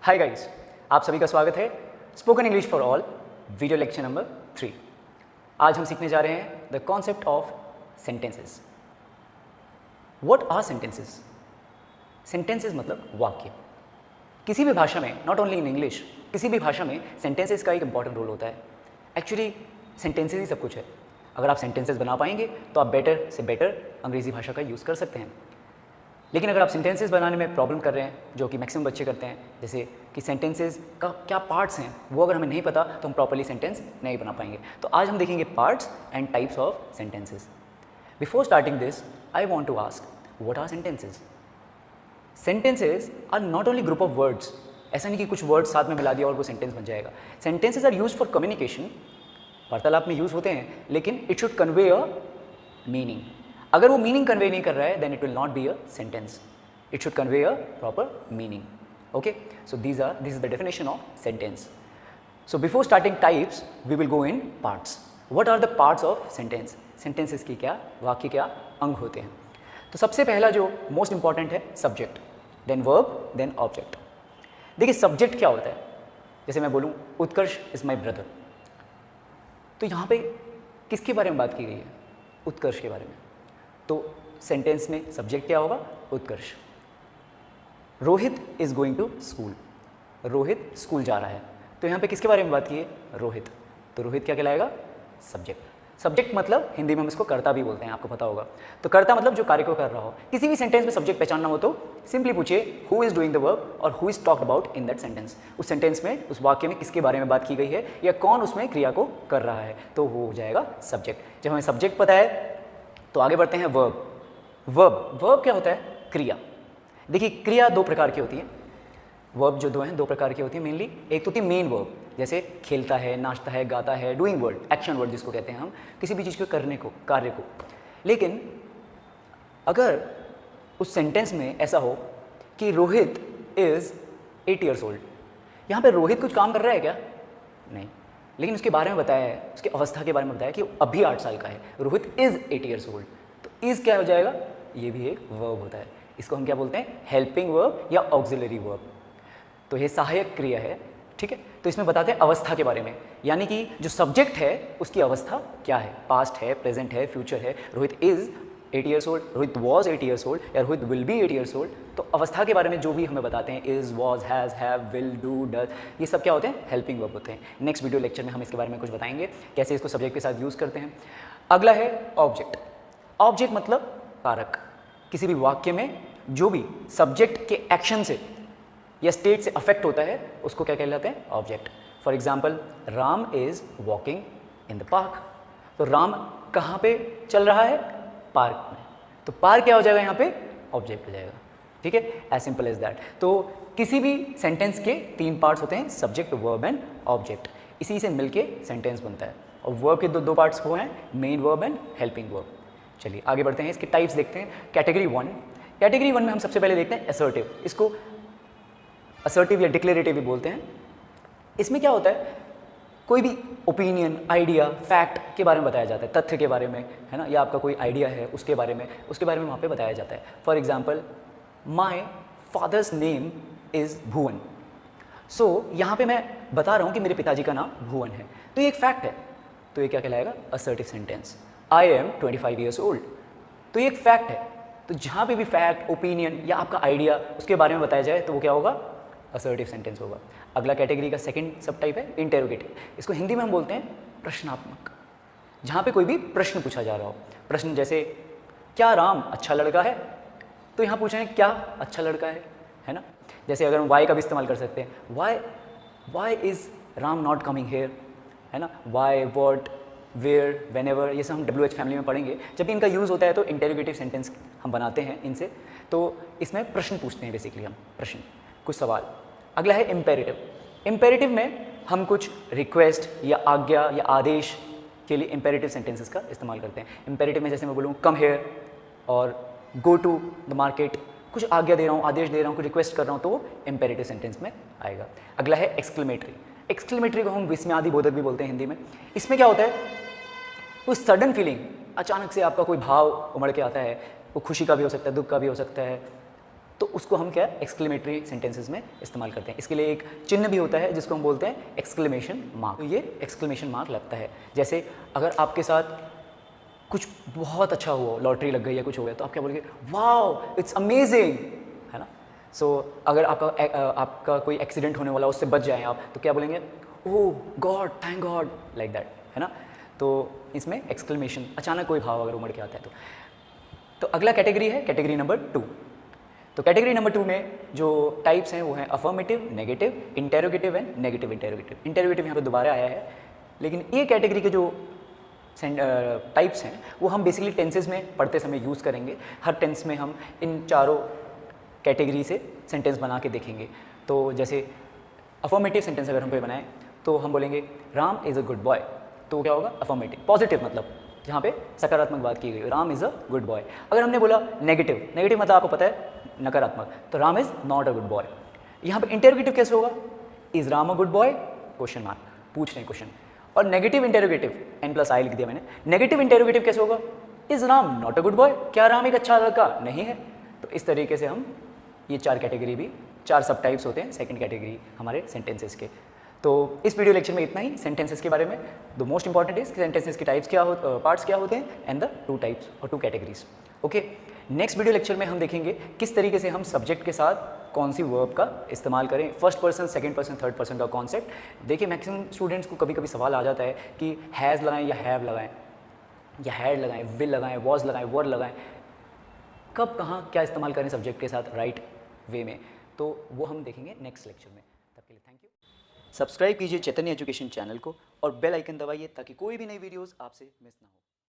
Hi guys, आप सभी का स्वागत है spoken English for all video lecture number 3। आज हम सीखने जा रहे हैं the concept of sentences. What are sentences? Sentences मतलब वाक्य। किसी भी भाषा में, नॉट ओनली इन इंग्लिश, किसी भी भाषा में सेंटेंसेस का एक इंपॉर्टेंट रोल होता है। एक्चुअली सेंटेंसेस ही सब कुछ है। अगर आप सेंटेंसेस बना पाएंगे तो आप बेटर से बेटर अंग्रेजी भाषा का यूज़ कर सकते हैं। लेकिन अगर आप सेंटेंसेस बनाने में प्रॉब्लम कर रहे हैं, जो कि मैक्सिमम बच्चे करते हैं, जैसे कि सेंटेंसेस का क्या पार्ट्स हैं वो अगर हमें नहीं पता तो हम प्रॉपर्ली सेंटेंस नहीं बना पाएंगे। तो आज हम देखेंगे parts and types of sentences. Before starting this I want to ask what are sentences? Sentences are not only group of words. ऐसा नहीं कि कुछ वर्ड्स साथ में मिला दिया और वो सेंटेंस बन जाएगा। Sentences are use for communication, वार्तालाप में यूज़ होते हैं, लेकिन it should convey a meaning. अगर वो मीनिंग कन्वे नहीं कर रहा है then it will not be a sentence. It should convey a proper meaning. Okay, so this is the definition of sentence. So before starting types we will go in parts. What are the parts of sentence? Sentences की क्या, वाक्य क्या अंग होते हैं? तो सबसे पहला जो मोस्ट इंपॉर्टेंट है subject, then verb, then object. देखिए सब्जेक्ट क्या होता है? जैसे मैं बोलूँ उत्कर्ष इज माई ब्रदर, तो यहाँ पे किसके बारे में बात की गई है? उत्कर्ष के बारे में। तो सेंटेंस में सब्जेक्ट क्या होगा? Utkarsh. Rohit is going to school, Rohit school जा रहा है, तो यहाँ पे किसके बारे में बात की है? रोहित। तो रोहित क्या कहलाएगा? सब्जेक्ट। सब्जेक्ट मतलब हिंदी में हम इसको कर्ता भी बोलते हैं, आपको पता होगा। तो कर्ता मतलब जो कार्य को कर रहा हो। किसी भी सेंटेंस में सब्जेक्ट पहचानना हो तो सिंपली पूछिए who is doing the work और who is talked about in that sentence. उस सेंटेंस में, उस वाक्य में किसके बारे में बात की गई है या कौन उसमें क्रिया को कर रहा है, तो वो हो जाएगा सब्जेक्ट। जब हमें सब्जेक्ट पता है तो आगे बढ़ते हैं वर्ब। वर्ब क्या होता है? क्रिया। देखिए क्रिया दो प्रकार की होती है। वर्ब जो दो हैं, दो प्रकार की होती है मेनली। एक तो होती है मेन वर्ब, जैसे खेलता है, नाचता है, गाता है, डूइंग वर्ड, एक्शन वर्ड जिसको कहते हैं हम, किसी भी चीज़ को करने को, कार्य को। लेकिन अगर उस सेंटेंस में ऐसा हो कि रोहित इज़ 8 years old, यहाँ पे रोहित कुछ काम कर रहा है क्या? नहीं, लेकिन उसके बारे में बताया है, उसकी अवस्था के बारे में बताया कि वो अभी 8 साल का है। रोहित इज़ 8 years old, तो इज़ क्या हो जाएगा? ये भी एक वर्ब होता है। इसको हम क्या बोलते हैं? हेल्पिंग वर्ब या ऑक्सिलरी वर्ब। तो ये सहायक क्रिया है, ठीक है। तो इसमें बताते हैं अवस्था के बारे में, यानी कि जो सब्जेक्ट है उसकी अवस्था क्या है, पास्ट है, प्रेजेंट है, फ्यूचर है। Rohit is 8 years old, Rohit was 8 years old या Rohit will be 8 years old। तो अवस्था के बारे में जो भी हमें बताते हैं, is, was, has, have, will, do, does, ये सब क्या होते हैं? हेल्पिंग वर्ब होते हैं। नेक्स्ट वीडियो लेक्चर में हम इसके बारे में कुछ बताएंगे, कैसे इसको सब्जेक्ट के साथ यूज़ करते हैं। अगला है ऑब्जेक्ट। ऑब्जेक्ट मतलब कारक। किसी भी वाक्य में जो भी सब्जेक्ट के एक्शन से या स्टेट से अफेक्ट होता है उसको क्या कहलाते हैं? Object. For example, Ram is walking in the park. तो राम कहाँ पे चल रहा है? पार्क में। तो पार्क क्या हो जाएगा यहाँ पे? ऑब्जेक्ट हो जाएगा, ठीक है। As simple as that. तो किसी भी सेंटेंस के 3 पार्ट्स होते हैं, सब्जेक्ट, वर्ब एंड ऑब्जेक्ट। इसी से मिलके सेंटेंस बनता है। और वर्ब के दो पार्ट्स वो हैं, main verb and helping verb. चलिए आगे बढ़ते हैं, इसके टाइप्स देखते हैं। कैटेगरी 1। कैटेगरी 1 में हम सबसे पहले देखते हैं असर्टिव। इसको असर्टिव या डिक्लेरेटिव भी बोलते हैं। इसमें क्या होता है? कोई भी ओपिनियन, आइडिया, फैक्ट के बारे में बताया जाता है, तथ्य के बारे में, है ना, या आपका कोई आइडिया है उसके बारे में वहाँ पे बताया जाता है। For example, my father's name is Bhuvan. So यहाँ पे मैं बता रहा हूँ कि मेरे पिताजी का नाम भुवन है, तो ये एक फैक्ट है, तो ये क्या कहलाएगा? Assertive sentence. I am 25 years old, तो ये एक फैक्ट है। तो जहाँ पे भी फैक्ट, ओपिनियन या आपका आइडिया उसके बारे में बताया जाए तो वो क्या होगा? असर्टिव सेंटेंस होगा। अगला कैटेगरी का सेकंड सब टाइप है इंटेरोगेटिव। इसको हिंदी में हम बोलते हैं प्रश्नात्मक। जहाँ पे कोई भी प्रश्न पूछा जा रहा हो, प्रश्न जैसे क्या राम अच्छा लड़का है? तो यहाँ पूछ रहे हैं क्या अच्छा लड़का है ना। जैसे अगर हम वाई का भी इस्तेमाल कर सकते हैं, why is Ram not coming here, है ना। Why, what, where, whenever, ये सब हम WH फैमिली में पढ़ेंगे। जब भी इनका यूज़ होता है तो इंटेरोगेटिव सेंटेंस हम बनाते हैं इनसे। तो इसमें प्रश्न पूछते हैं बेसिकली हम, प्रश्न, कुछ सवाल। अगला है इम्पेरेटिव। इम्पेरेटिव में हम कुछ रिक्वेस्ट या आज्ञा या आदेश के लिए इम्पेरेटिव सेंटेंसेस का इस्तेमाल करते हैं। इम्पेरेटिव में जैसे मैं बोलूँ कम हेयर और गो टू द मार्केट, कुछ आज्ञा दे रहा हूँ, आदेश दे रहा हूँ, कुछ रिक्वेस्ट कर रहा हूँ, तो वो इम्पेरेटिव सेंटेंस में आएगा। अगला है एक्सक्लेमेटरी। एक्सक्लेमेटरी को हम विस्मयादि बोधक भी बोलते हैं हिंदी में। इसमें क्या होता है? कोई सडन फीलिंग, अचानक से आपका कोई भाव उमड़ के आता है, वो खुशी का भी हो सकता है, दुख का भी हो सकता है, तो उसको हम क्या एक्सक्लेमेटरी सेंटेंसेस में इस्तेमाल करते हैं। इसके लिए एक चिन्ह भी होता है जिसको हम बोलते हैं एक्सक्लेमेशन मार्क। तो ये एक्सक्लेमेशन मार्क लगता है। जैसे अगर आपके साथ कुछ बहुत अच्छा हुआ, लॉटरी लग गई या कुछ हो गया, तो आप क्या बोलेंगे, वाओ इट्स अमेजिंग, है ना। सो अगर आपका कोई एक्सीडेंट होने वाला, उससे बच जाएं आप, तो क्या बोलेंगे, oh God, thank God, like that, है ना। तो इसमें एक्सक्लेमेशन, अचानक कोई भाव अगर उमड़ के आता है तो अगला कैटेगरी है कैटेगरी नंबर 2। तो कैटेगरी नंबर 2 में जो टाइप्स हैं वो हैं affirmative, negative, interrogative and negative interrogative. Interrogative यहाँ पे दोबारा आया है, लेकिन ये कैटेगरी के जो टाइप्स हैं वो हम बेसिकली टेंसेस में पढ़ते समय यूज़ करेंगे। हर टेंस में हम इन चारों कैटेगरी से सेंटेंस बना के देखेंगे। तो जैसे अफर्मेटिव सेंटेंस अगर हम पे बनाएं तो हम बोलेंगे Ram is a good boy, तो क्या होगा, अफर्मेटिव, पॉजिटिव, मतलब जहाँ पे सकारात्मक बात की गई, Ram is a good boy. अगर हमने बोला नेगेटिव, नेगेटिव मतलब आपको पता है नकारात्मक, तो Ram is not a good boy. यहाँ पे इंटेरोगेटिव कैसे होगा, is Ram a good boy, question mark, पूछ रहे हैं क्वेश्चन। और नेगेटिव इंटेरोगेटिव, N+I लिख दिया मैंने। नेगेटिव इंटेरोगेटिव कैसे होगा, is Ram not a good boy, क्या राम एक अच्छा लड़का नहीं है। तो इस तरीके से हम ये 4 कैटेगरी भी, 4 सब टाइप्स होते हैं सेकंड कैटेगरी हमारे सेंटेंसेस के। तो इस वीडियो लेक्चर में इतना ही सेंटेंसेस के बारे में। The most important is sentences के टाइप्स क्या पार्ट्स क्या होते हैं एंड द 2 टाइप्स और 2 categories. Okay, next video lecture में हम देखेंगे किस तरीके से हम सब्जेक्ट के साथ कौन सी वर्ब का इस्तेमाल करें, first person, second person, third person का कॉन्सेप्ट। देखिए मैक्सिमम स्टूडेंट्स को कभी कभी सवाल आ जाता है कि हैज़ लगाएं या हैव लगाएं, या हैड लगाएं, विल लगाएं, वॉज लगाएं, वर लगाएं, कब कहाँ क्या इस्तेमाल करें सब्जेक्ट के साथ राइट वे में। तो वो हम देखेंगे नेक्स्ट लेक्चर में। तब के लिए थैंक यू। सब्सक्राइब कीजिए चैतन्य एजुकेशन चैनल को और बेल आइकन दबाइए ताकि कोई भी नई वीडियोस आपसे मिस ना हो।